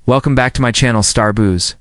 Welcome back to my channel, Star Booze.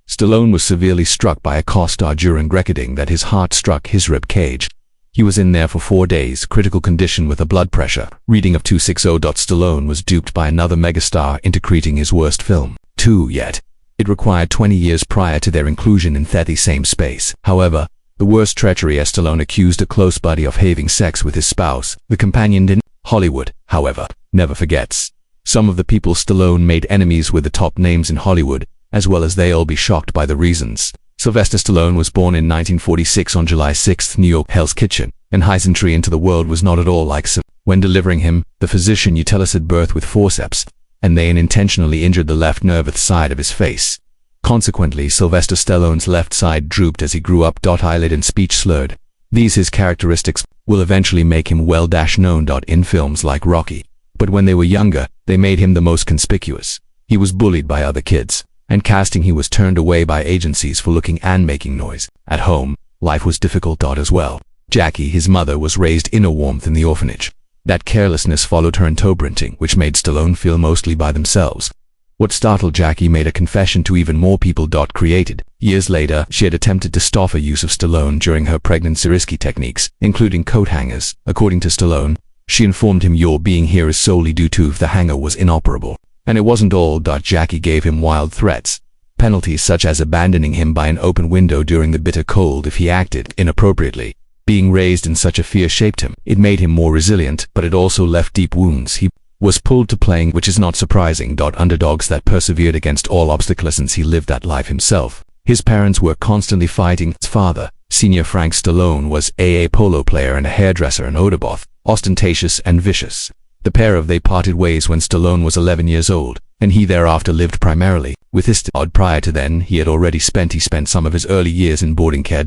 Stallone was severely struck by a co-star during recording that his heart struck his rib cage. He was in there for 4 days, critical condition with a blood pressure. Reading of 260. Stallone was duped by another megastar into creating his worst film, 2 yet. It required 20 years prior to their inclusion in the same space. However, the worst treachery as Stallone accused a close buddy of having sex with his spouse. The companion in Hollywood, however, never forgets. Some of the people Stallone made enemies with the top names in Hollywood, as well as they all be shocked by the reasons. Sylvester Stallone was born in 1946 on July 6, New York, Hell's Kitchen, and his entry into the world was not at all like Sylvester. When delivering him, the physician utilised birth with forceps, and they unintentionally injured the left nerve side of his face. Consequently, Sylvester Stallone's left side drooped as he grew up. Eyelid and speech slurred. These his characteristics will eventually make him well-known in films like Rocky. But when they were younger, they made him the most conspicuous. He was bullied by other kids, and casting he was turned away by agencies for looking and making noise. At home, life was difficult as well. Jackie, his mother, was raised in a warmth in the orphanage. That carelessness followed her into printing, which made Stallone feel mostly by themselves. What startled Jackie made a confession to even more people. Created. Years later, she had attempted to stop her use of Stallone during her pregnancy risky techniques, including coat hangers. According to Stallone, she informed him, "Your being here is solely due to the hanger was inoperable." And it wasn't all. Jackie gave him wild threats. Penalties such as abandoning him by an open window during the bitter cold if he acted inappropriately. Being raised in such a fear shaped him. It made him more resilient, but it also left deep wounds. He was pulled to playing, which is not surprising. Underdogs that persevered against all obstacles since he lived that life himself. His parents were constantly fighting. His father, Senior Frank Stallone, was a polo player and a hairdresser in Oderboth, ostentatious and vicious. The pair of they parted ways when Stallone was 11 years old, and he thereafter lived primarily with his dad. Prior to then, he spent some of his early years in boarding care.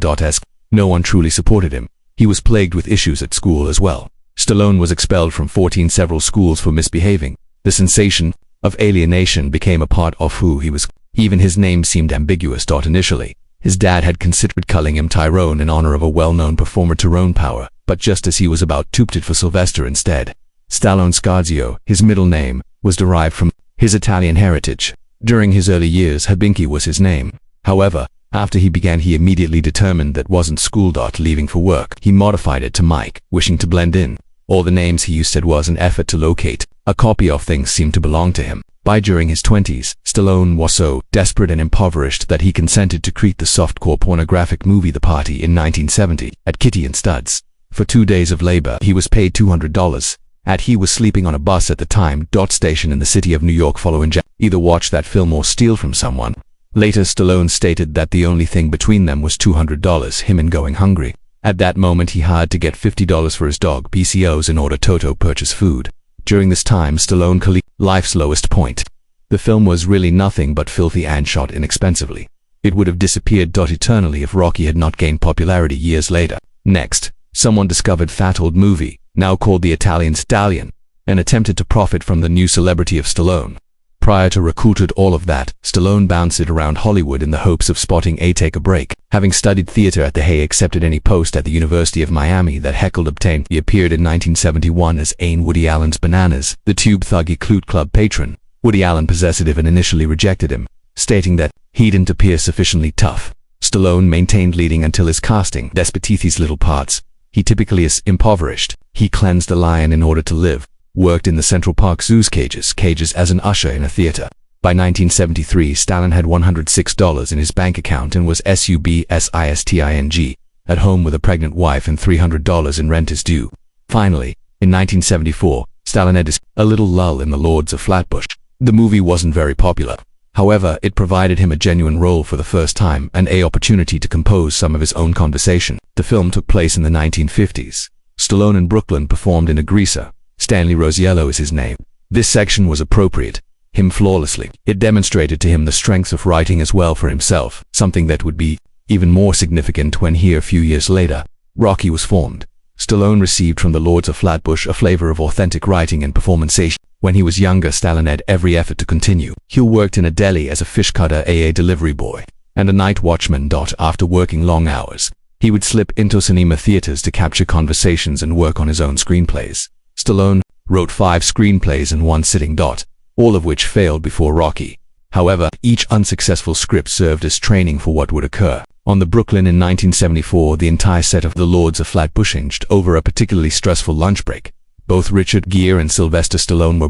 No one truly supported him. He was plagued with issues at school as well. Stallone was expelled from 14 several schools for misbehaving. The sensation of alienation became a part of who he was. Even his name seemed ambiguous. Initially, his dad had considered calling him Tyrone in honor of a well-known performer, Tyrone Power, but just as he was about to opt for Sylvester instead. Stallone Scarzio, his middle name, was derived from his Italian heritage. During his early years, Habinki was his name. However, after he began, he immediately determined that wasn't school. Leaving for work, he modified it to Mike, wishing to blend in. All the names he used was an effort to locate a copy of things seemed to belong to him. During his 20s, Stallone was so desperate and impoverished that he consented to create the softcore pornographic movie The Party in 1970 at Kitty and Studs. For 2 days of labor, he was paid $200. He was sleeping on a bus at the time. Station in the city of New York following either watch that film or steal from someone. Later, Stallone stated that the only thing between them was $200, him and going hungry. At that moment, he had to get $50 for his dog PCOs in order to purchase food. During this time, Stallone collected life's lowest point. The film was really nothing but filthy and shot inexpensively. It would have disappeared eternally if Rocky had not gained popularity years later. Next, someone discovered Fat Old Movie, now called The Italian Stallion, and attempted to profit from the new celebrity of Stallone. Prior to recruited all of that, Stallone bounced around Hollywood in the hopes of spotting a take a break. Having studied theater at the Hay, accepted any post at the University of Miami that heckled obtained. He appeared in 1971 as Ain Woody Allen's Bananas, the Tube Thuggy Clute Club patron. Woody Allen possessive and initially rejected him, stating that he didn't appear sufficiently tough. Stallone maintained leading until his casting. Despotithi's little parts. He typically is impoverished. He cleansed a lion in order to live. Worked in the Central Park Zoo's cages as an usher in a theater. By 1973, Stallone had $106 in his bank account and was subsisting, at home with a pregnant wife, and $300 in rent is due. Finally, in 1974, Stallone had a little lull in The Lords of Flatbush. The movie wasn't very popular. However, it provided him a genuine role for the first time and an opportunity to compose some of his own conversation. The film took place in the 1950s. Stallone in Brooklyn performed in a greaser. Stanley Rosiello is his name. This section was appropriate. Him flawlessly. It demonstrated to him the strength of writing as well for himself, something that would be even more significant when here a few years later, Rocky was formed. Stallone received from the Lords of Flatbush a flavor of authentic writing and performance. When he was younger, Stallone had every effort to continue. He worked in a deli as a fish cutter, a delivery boy, and a night watchman. After working long hours, he would slip into cinema theaters to capture conversations and work on his own screenplays. Stallone wrote 5 screenplays in one sitting. All of which failed before Rocky. However, each unsuccessful script served as training for what would occur. On the Brooklyn in 1974, the entire set of The Lords of Flatbush hinged over a particularly stressful lunch break. Both Richard Gere and Sylvester Stallone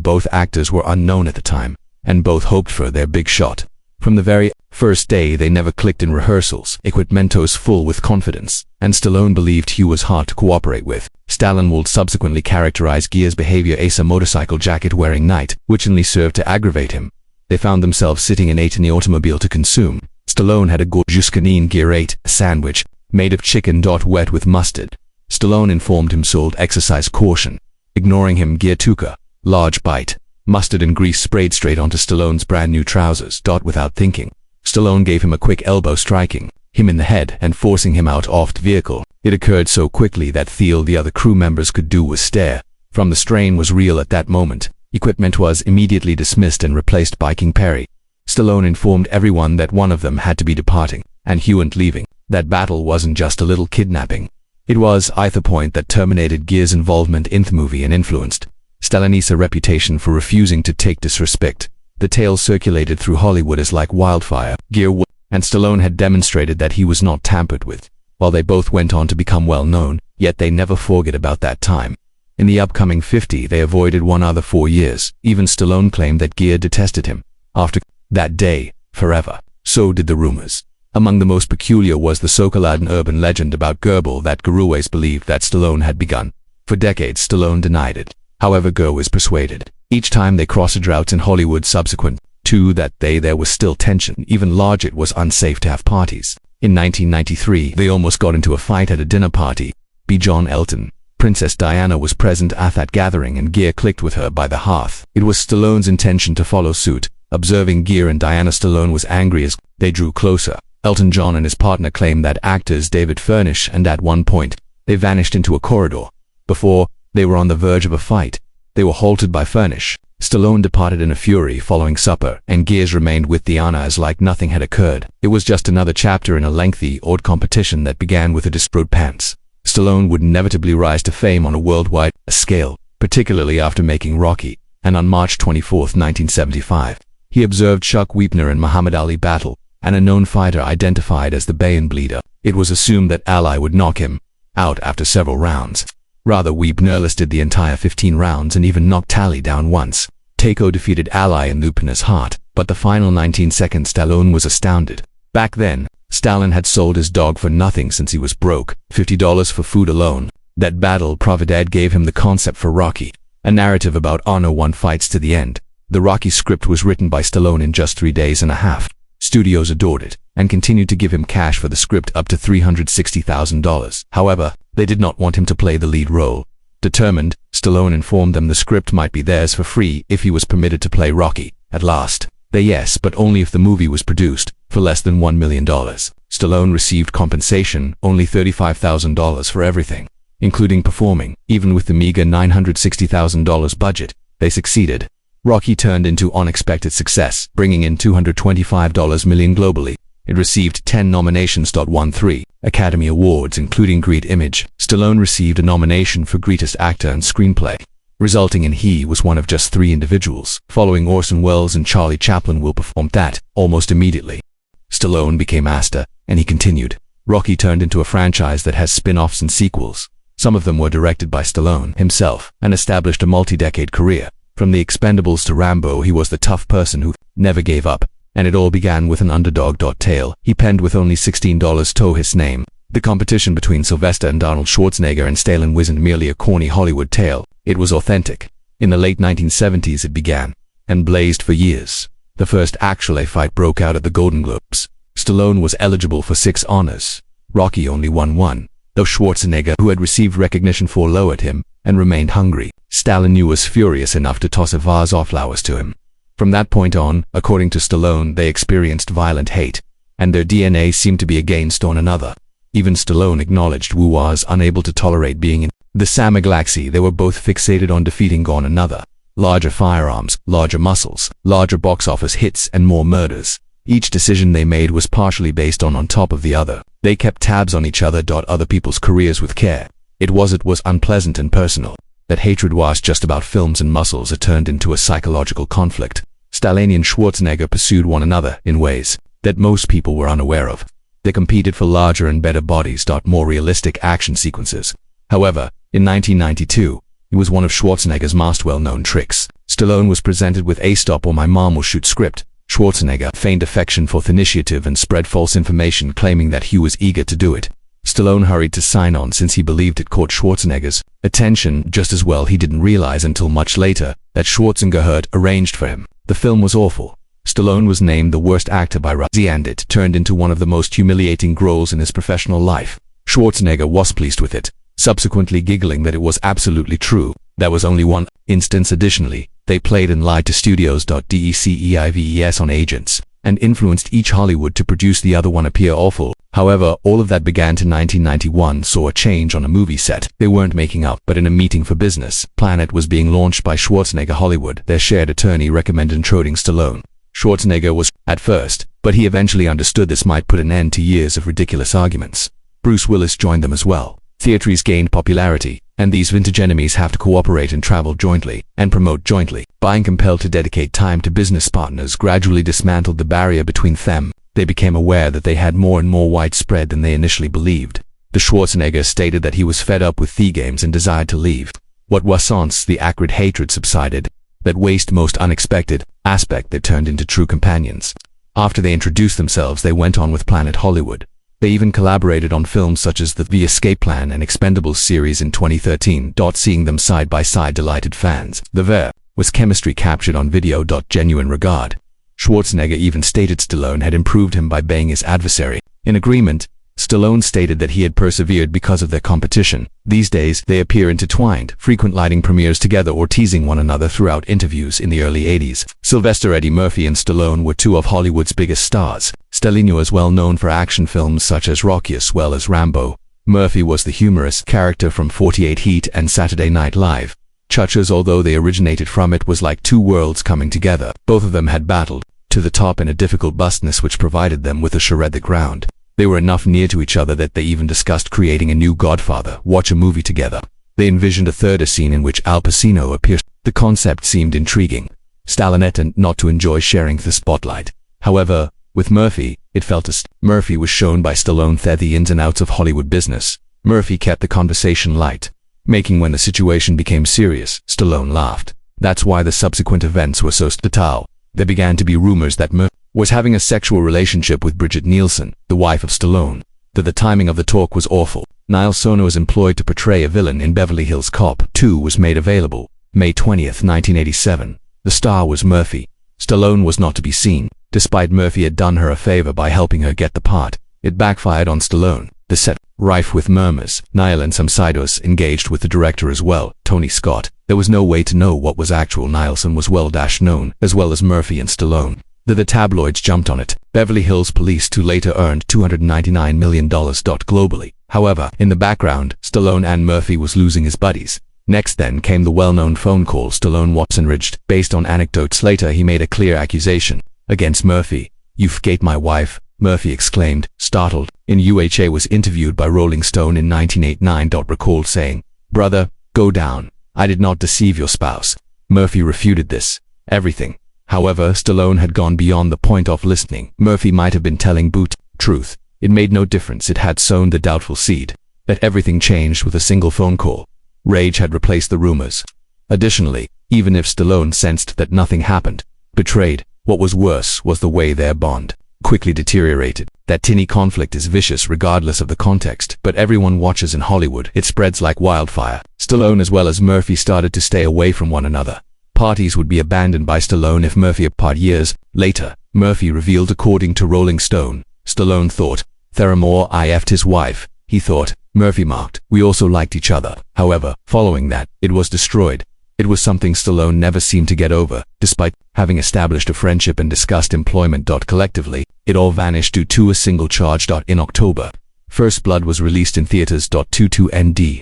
were unknown at the time, and both hoped for their big shot. From the very first day, they never clicked in rehearsals, equipmentos full with confidence, and Stallone believed he was hard to cooperate with. Stallone would subsequently characterize Gere's behavior as a motorcycle jacket-wearing knight, which only served to aggravate him. They found themselves sitting and ate in the automobile to consume. Stallone had a gorgeous canine, Gere ate a sandwich made of chicken wet with mustard. Stallone informed him sold exercise caution. Ignoring him, Gere took a large bite. Mustard and grease sprayed straight onto Stallone's brand new trousers. Without thinking, Stallone gave him a quick elbow, striking him in the head and forcing him out of the vehicle. It occurred so quickly that the other crew members could do was stare. From the strain was real at that moment. Equipment was immediately dismissed and replaced by King Perry. Stallone informed everyone that one of them had to be departing, and Hewitt leaving. That battle wasn't just a little kidnapping. It was the point that terminated Gere's involvement in the movie and influenced Stallone's reputation for refusing to take disrespect. The tale circulated through Hollywood as like wildfire. Gere and Stallone had demonstrated that he was not tampered with. While they both went on to become well known, yet they never forget about that time. In the upcoming 50, they avoided one another 4 years. Even Stallone claimed that Gere detested him. After that day, forever. So did the rumors. Among the most peculiar was the so-called urban legend about Goebbels that Gere always believed that Stallone had begun. For decades, Stallone denied it. However, Gere was persuaded. Each time they crossed a drought in Hollywood subsequent to that day, there was still tension. Even larger, it was unsafe to have parties. In 1993, they almost got into a fight at a dinner party. John Elton. Princess Diana was present at that gathering, and Gere clicked with her by the hearth. It was Stallone's intention to follow suit. Observing Gere and Diana, Stallone was angry as they drew closer. Elton John and his partner claimed that actors David Furnish, and at one point, they vanished into a corridor. Before they were on the verge of a fight, they were halted by Furnish. Stallone departed in a fury following supper, and Gere remained with Diana as like nothing had occurred. It was just another chapter in a lengthy, odd competition that began with a dispute pants. Stallone would inevitably rise to fame on a worldwide scale, particularly after making Rocky, and on March 24, 1975, he observed Chuck Wepner and Muhammad Ali battle, and a known fighter identified as the Bayon Bleeder. It was assumed that Ali would knock him out after several rounds. Rather, Wepner listed the entire 15 rounds and even knocked Ali down once. Taco defeated Ali in Wepner's heart, but the final 19 seconds, Stallone was astounded. Back then, Stallone had sold his dog for nothing since he was broke, $50 for food alone. That battle provided gave him the concept for Rocky, a narrative about honor won fights to the end. The Rocky script was written by Stallone in just 3 days and a half. Studios adored it, and continued to give him cash for the script up to $360,000. However, they did not want him to play the lead role. Determined, Stallone informed them the script might be theirs for free if he was permitted to play Rocky. At last, they yes, but only if the movie was produced for less than $1 million. Stallone received compensation, only $35,000 for everything, including performing. Even with the meager $960,000 budget, they succeeded. Rocky turned into unexpected success, bringing in $225 million globally. It received 10 nominations, won 3 Academy Awards, including Great Image. Stallone received a nomination for Greatest Actor and Screenplay, resulting in he was one of just 3 individuals. Following Orson Welles and Charlie Chaplin will perform that almost immediately. Stallone became Asta, and he continued. Rocky turned into a franchise that has spin-offs and sequels. Some of them were directed by Stallone himself and established a multi-decade career. From the Expendables to Rambo, he was the tough person who never gave up, and it all began with an underdog tale he penned with only $16 to his name. The competition between Sylvester and Arnold Schwarzenegger and Stallone wasn't merely a corny Hollywood tale, it was authentic. In the late 1970s it began, and blazed for years. The first actual fight broke out at the Golden Globes. Stallone was eligible for 6 honors. Rocky only won 1, though Schwarzenegger, who had received recognition for, lowered him, and remained hungry. Stallone was furious enough to toss a vase of flowers to him. From that point on, according to Stallone, they experienced violent hate, and their DNA seemed to be against one another. Even Stallone acknowledged Wu was unable to tolerate being in the same galaxy. They were both fixated on defeating one another. Larger firearms, larger muscles, larger box office hits, and more murders. Each decision they made was partially based on top of the other. They kept tabs on each other people's careers with care. It was unpleasant and personal. That hatred was just about films and muscles. It turned into a psychological conflict. Stallone and Schwarzenegger pursued one another in ways that most people were unaware of. They competed for larger and better bodies, more realistic action sequences. However, in 1992, it was one of Schwarzenegger's most well-known tricks. Stallone was presented with a "stop or my mom will shoot" script. Schwarzenegger feigned affection for the initiative and spread false information claiming that he was eager to do it. Stallone hurried to sign on since he believed it caught Schwarzenegger's attention just as well. He didn't realize until much later that Schwarzenegger had arranged for him. The film was awful. Stallone was named the worst actor by Razzie, and it turned into one of the most humiliating roles in his professional life. Schwarzenegger was pleased with it, subsequently giggling that it was absolutely true. That was only one instance. Additionally, they played and lied to studios. Deceives on agents, and influenced each Hollywood to produce the other one appear awful. However, all of that began to 1991 saw a change on a movie set. They weren't making up, but in a meeting for business. Planet was being launched by Schwarzenegger Hollywood. Their shared attorney recommended intruding Stallone. Schwarzenegger was at first, but he eventually understood this might put an end to years of ridiculous arguments. Bruce Willis joined them as well. Theaters gained popularity, and these vintage enemies have to cooperate and travel jointly, and promote jointly. Being compelled to dedicate time to business partners gradually dismantled the barrier between them. They became aware that they had more and more widespread than they initially believed. The Schwarzenegger stated that he was fed up with the games and desired to leave. What was once the acrid hatred subsided. That waste most unexpected aspect they turned into true companions. After they introduced themselves, they went on with Planet Hollywood. They even collaborated on films such as the Escape Plan and Expendables series in 2013. Seeing them side by side delighted fans. There was chemistry captured on video. Genuine regard. Schwarzenegger even stated Stallone had improved him by being his adversary. In agreement, Stallone stated that he had persevered because of their competition. These days, they appear intertwined, frequent lighting premieres together or teasing one another throughout interviews in the early 80s. Sylvester Eddie Murphy and Stallone were two of Hollywood's biggest stars. Stallone was well known for action films such as Rocky as well as Rambo. Murphy was the humorous character from 48 Heat and Saturday Night Live. Chuchas, although they originated from it, was like two worlds coming together. Both of them had battled to the top in a difficult bustness which provided them with a charade the ground. They were enough near to each other that they even discussed creating a new Godfather, watch a movie together. They envisioned a third scene in which Al Pacino appears. The concept seemed intriguing. Stallone and not to enjoy sharing the spotlight. However, with Murphy, it felt as Murphy was shown by Stallone the ins and outs of Hollywood business. Murphy kept the conversation light, making when the situation became serious, Stallone laughed. That's why the subsequent events were so fatal. There began to be rumors that Murphy was having a sexual relationship with Bridget Nielsen, the wife of Stallone. The timing of the talk was awful. Niall Sono was employed to portray a villain in Beverly Hills Cop 2 was made available, May 20th, 1987. The star was Murphy. Stallone was not to be seen, despite Murphy had done her a favor by helping her get the part. It backfired on Stallone. The set, rife with murmurs. Niall and some sidos engaged with the director as well, Tony Scott. There was no way to know what was actual. Nielsen was well known, as well as Murphy and Stallone. The tabloids jumped on it. Beverly Hills Police 2 later earned $299 million globally. However, in the background, Stallone and Murphy was losing his buddies. Next then came the well-known phone call Stallone was enraged. Based on anecdotes later, he made a clear accusation against Murphy. "You've gate my wife," Murphy exclaimed, startled. In UHA was interviewed by Rolling Stone in 1989. Recalled saying, "Brother, go down. I did not deceive your spouse." Murphy refuted this. Everything. However, Stallone had gone beyond the point of listening. Murphy might have been telling truth. It made no difference. It had sown the doubtful seed that everything changed with a single phone call. Rage had replaced the rumors. Additionally, even if Stallone sensed that nothing happened, betrayed, what was worse was the way their bond quickly deteriorated. That tinny conflict is vicious regardless of the context, but everyone watches in Hollywood. It spreads like wildfire. Stallone as well as Murphy started to stay away from one another. Parties would be abandoned by Stallone if Murphy apart. Years later, Murphy revealed according to Rolling Stone, Stallone thought, "Theramore I effed his wife." He thought, Murphy marked, "We also liked each other." However, following that, it was destroyed. It was something Stallone never seemed to get over, despite having established a friendship and discussed employment. Collectively, it all vanished due to a single charge. In October, First Blood was released in theaters. 22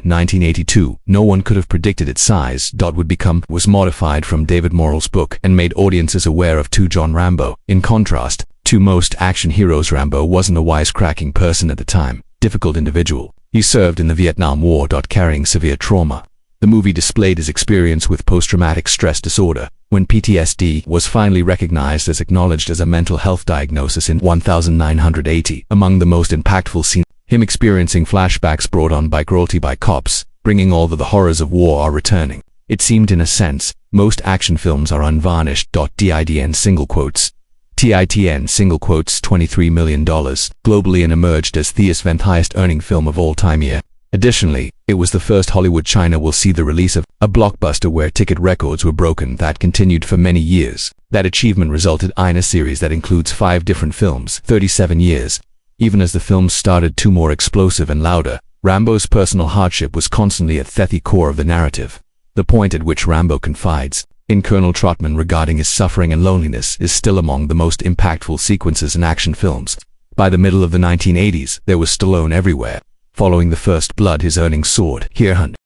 1982. No one could have predicted its size. Would become was modified from David Morrell's book and made audiences aware of John Rambo. In contrast to most action heroes, Rambo wasn't a wisecracking person at the time. Difficult individual. He served in the Vietnam War. Carrying severe trauma. The movie displayed his experience with post-traumatic stress disorder, when PTSD was finally recognized as acknowledged as a mental health diagnosis in 1980. Among the most impactful scenes, him experiencing flashbacks brought on by cruelty by cops, bringing all that the horrors of war are returning. It seemed in a sense, most action films are unvarnished. DIDN single quotes. TITN single quotes $23 million globally and emerged as the event's highest earning film of all time year. Additionally, it was the first Hollywood China will see the release of a blockbuster where ticket records were broken that continued for many years. That achievement resulted in a series that includes 5 different films, 37 years. Even as the films started to more explosive and louder, Rambo's personal hardship was constantly at the core of the narrative. The point at which Rambo confides in Colonel Trotman regarding his suffering and loneliness is still among the most impactful sequences in action films. By the middle of the 1980s, there was Stallone everywhere. Following the first blood his earning sword, here hunt.